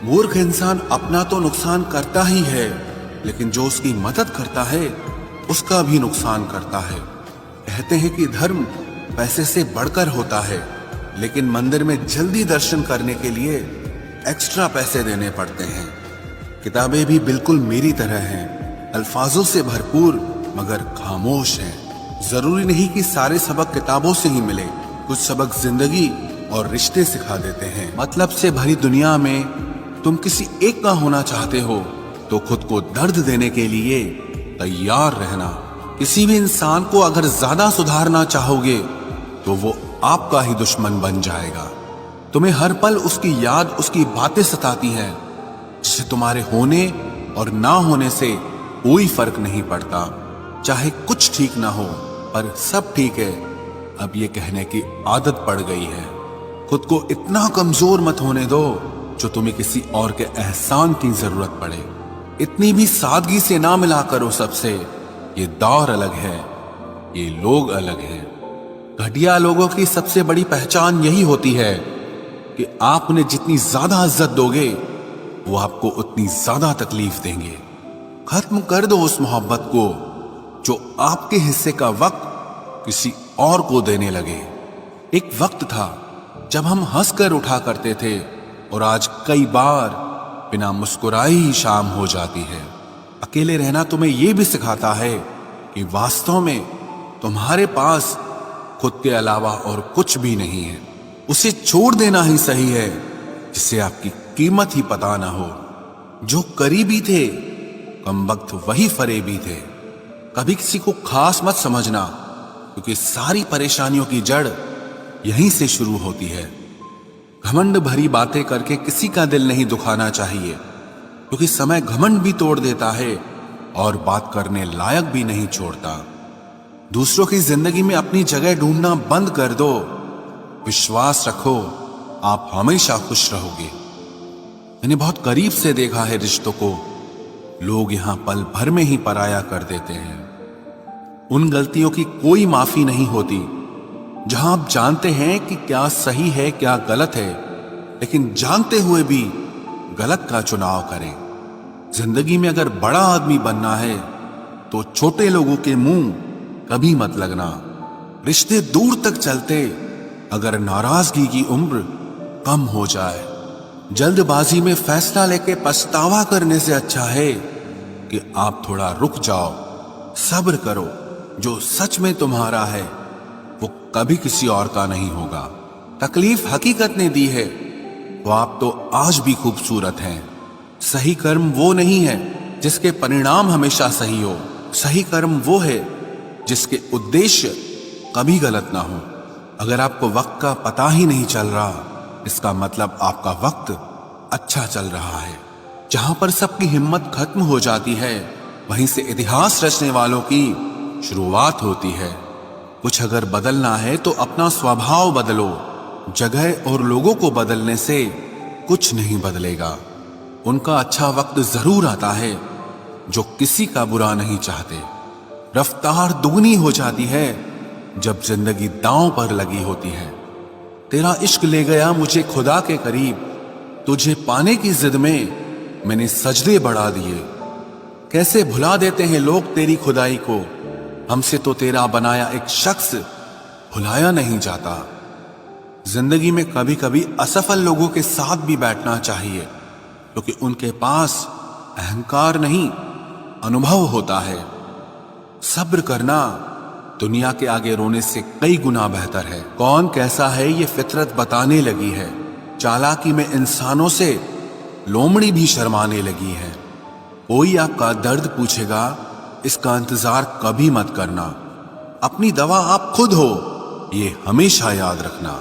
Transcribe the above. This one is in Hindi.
मूर्ख इंसान अपना तो नुकसान करता ही है, लेकिन जो उसकी मदद करता है उसका भी नुकसान करता है। कहते हैं कि धर्म पैसे से बढ़कर होता है, लेकिन मंदिर में जल्दी दर्शन करने के लिए एक्स्ट्रा पैसे देने पड़ते हैं। किताबें भी बिल्कुल मेरी तरह हैं, अल्फाजों से भरपूर मगर खामोश हैं। जरूरी नहीं कि सारे सबक किताबों से ही मिले, कुछ सबक जिंदगी और रिश्ते सिखा देते हैं। मतलब से भरी दुनिया में तुम किसी एक का होना चाहते हो तो खुद को दर्द देने के लिए तैयार रहना। किसी भी इंसान को अगर ज्यादा सुधारना चाहोगे तो वो आपका ही दुश्मन बन जाएगा। तुम्हें हर पल उसकी याद, उसकी बातें सताती हैं, जिससे तुम्हारे होने और ना होने से कोई फर्क नहीं पड़ता। चाहे कुछ ठीक ना हो पर सब ठीक है, अब ये कहने की आदत पड़ गई है। खुद को इतना कमजोर मत होने दो जो तुम्हें किसी और के एहसान की जरूरत पड़े। इतनी भी सादगी से ना मिला करो सबसे। ये दौर अलग है, ये लोग अलग हैं। घटिया लोगों की सबसे बड़ी पहचान यही होती है कि आप उन्हें जितनी ज्यादा इज्जत दोगे वो आपको उतनी ज्यादा तकलीफ देंगे। खत्म कर दो उस मोहब्बत को जो आपके हिस्से का वक्त किसी और को देने लगे। एक वक्त था जब हम हंसकर उठा करते थे और आज कई बार बिना मुस्कुराए ही शाम हो जाती है। अकेले रहना तुम्हें यह भी सिखाता है कि वास्तव में तुम्हारे पास खुद के अलावा और कुछ भी नहीं है। उसे छोड़ देना ही सही है जिससे आपकी कीमत ही पता ना हो। जो करीबी थे कमबख्त वही फरेबी थे। कभी किसी को खास मत समझना, क्योंकि सारी परेशानियों की जड़ यहीं से शुरू होती है। घमंड भरी बातें करके किसी का दिल नहीं दुखाना चाहिए, क्योंकि समय घमंड भी तोड़ देता है और बात करने लायक भी नहीं छोड़ता। दूसरों की जिंदगी में अपनी जगह ढूंढना बंद कर दो। विश्वास रखो, आप हमेशा खुश रहोगे। मैंने बहुत करीब से देखा है रिश्तों को, लोग यहां पल भर में ही पराया कर देते हैं। उन गलतियों की कोई माफी नहीं होती जहां आप जानते हैं कि क्या सही है क्या गलत है, लेकिन जानते हुए भी गलत का चुनाव करें। जिंदगी में अगर बड़ा आदमी बनना है तो छोटे लोगों के मुंह कभी मत लगना। रिश्ते दूर तक चलते अगर नाराजगी की उम्र कम हो जाए। जल्दबाजी में फैसला लेके पछतावा करने से अच्छा है कि आप थोड़ा रुक जाओ, सब्र करो। जो सच में तुम्हारा है वो कभी किसी और का नहीं होगा। तकलीफ हकीकत ने दी है तो आप तो आज भी खूबसूरत हैं। सही कर्म वो नहीं है जिसके परिणाम हमेशा सही हो। सही कर्म वो है जिसके उद्देश्य कभी गलत ना हो। अगर आपको वक्त का पता ही नहीं चल रहा, इसका मतलब आपका वक्त अच्छा चल रहा है। जहां पर सबकी हिम्मत खत्म हो जाती है, वहीं से इतिहास रचने वालों की शुरुआत होती है। कुछ अगर बदलना है तो अपना स्वभाव बदलो। जगह और लोगों को बदलने से कुछ नहीं बदलेगा। उनका अच्छा वक्त जरूर आता है जो किसी का बुरा नहीं चाहते। रफ्तार दुगनी हो जाती है जब जिंदगी दांव पर लगी होती है। तेरा इश्क ले गया मुझे खुदा के करीब, तुझे पाने की जिद में मैंने सजदे बढ़ा दिए। कैसे भुला देते हैं लोग तेरी खुदाई को, हमसे तो तेरा बनाया एक शख्स भुलाया नहीं जाता। जिंदगी में कभी कभी असफल लोगों के साथ भी बैठना चाहिए, क्योंकि उनके पास अहंकार नहीं अनुभव होता है। सब्र करना दुनिया के आगे रोने से कई गुना बेहतर है। कौन कैसा है ये फितरत बताने लगी है। चालाकी में इंसानों से लोमड़ी भी शर्माने लगी है। कोई आपका दर्द पूछेगा, इसका इंतजार कभी मत करना। अपनी दवा आप खुद हो, ये हमेशा याद रखना।